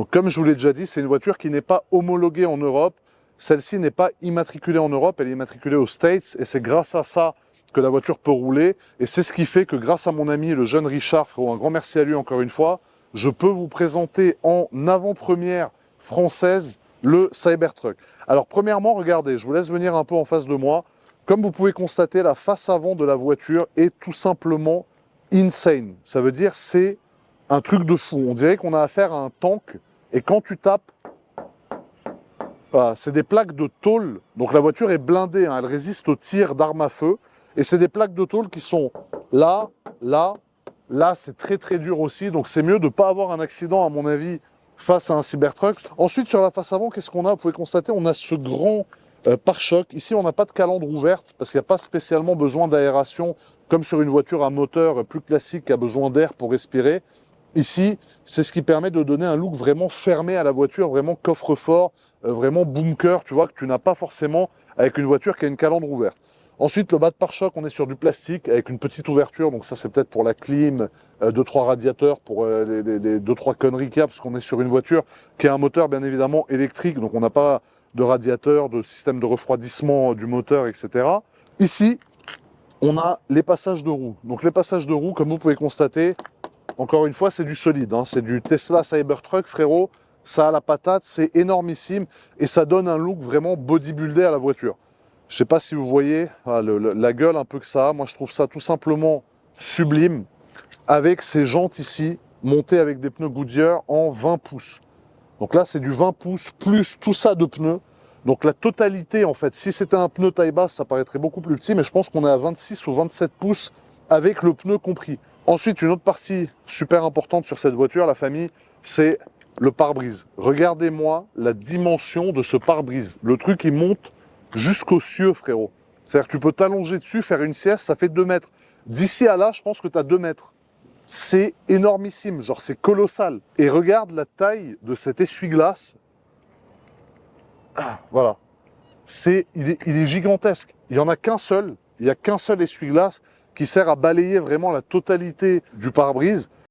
Donc, comme je vous l'ai déjà dit, c'est une voiture qui n'est pas homologuée en Europe. Celle-ci n'est pas immatriculée en Europe, elle est immatriculée aux States et c'est grâce à ça que la voiture peut rouler. Et c'est ce qui fait que grâce à mon ami, le jeune Richard, frérot, un grand merci à lui encore une fois, je peux vous présenter en avant-première française le Cybertruck. Alors premièrement, regardez, je vous laisse venir un peu en face de moi. Comme vous pouvez constater, la face avant de la voiture est tout simplement insane. Ça veut dire c'est un truc de fou. On dirait qu'on a affaire à un tank et quand tu tapes, voilà, c'est des plaques de tôle. Donc la voiture est blindée, hein, elle résiste aux tirs d'armes à feu. Et c'est des plaques de tôle qui sont là, là, là, c'est très très dur aussi. Donc c'est mieux de ne pas avoir un accident, à mon avis, face à un Cybertruck. Ensuite, sur la face avant, qu'est-ce qu'on a? Vous pouvez constater, on a ce grand pare-choc. Ici, on n'a pas de calandre ouverte parce qu'il n'y a pas spécialement besoin d'aération comme sur une voiture à moteur plus classique qui a besoin d'air pour respirer. Ici, c'est ce qui permet de donner un look vraiment fermé à la voiture, vraiment coffre-fort, vraiment bunker, tu vois, que tu n'as pas forcément avec une voiture qui a une calandre ouverte. Ensuite, le bas de pare-choc, on est sur du plastique avec une petite ouverture, donc ça c'est peut-être pour la clim, 2-3 radiateurs, pour les 2-3 conneries qu'il y a, parce qu'on est sur une voiture qui a un moteur bien évidemment électrique, donc on n'a pas de radiateur, de système de refroidissement du moteur, etc. Ici, on a les passages de roues. Donc les passages de roues, comme vous pouvez constater, encore une fois, c'est du solide, hein. C'est du Tesla Cybertruck, frérot. Ça a la patate, c'est énormissime et ça donne un look vraiment bodybuildé à la voiture. Je ne sais pas si vous voyez la gueule un peu que ça a. Moi, je trouve ça tout simplement sublime avec ces jantes ici montées avec des pneus Goodyear en 20 pouces. Donc là, c'est du 20 pouces plus tout ça de pneus. Donc la totalité, en fait, si c'était un pneu taille basse, ça paraîtrait beaucoup plus petit, mais je pense qu'on est à 26 ou 27 pouces avec le pneu compris. Ensuite, une autre partie super importante sur cette voiture, la famille, c'est le pare-brise. Regardez-moi la dimension de ce pare-brise. Le truc, il monte jusqu'aux cieux, frérot. C'est-à-dire que tu peux t'allonger dessus, faire une sieste, ça fait 2 mètres. D'ici à là, je pense que tu as 2 mètres. C'est énormissime, genre c'est colossal. Et regarde la taille de cet essuie-glace. Ah, voilà. Il est gigantesque. Il n'y en a qu'un seul. Il n'y a qu'un seul essuie-glace qui sert à balayer vraiment la totalité du pare-brise.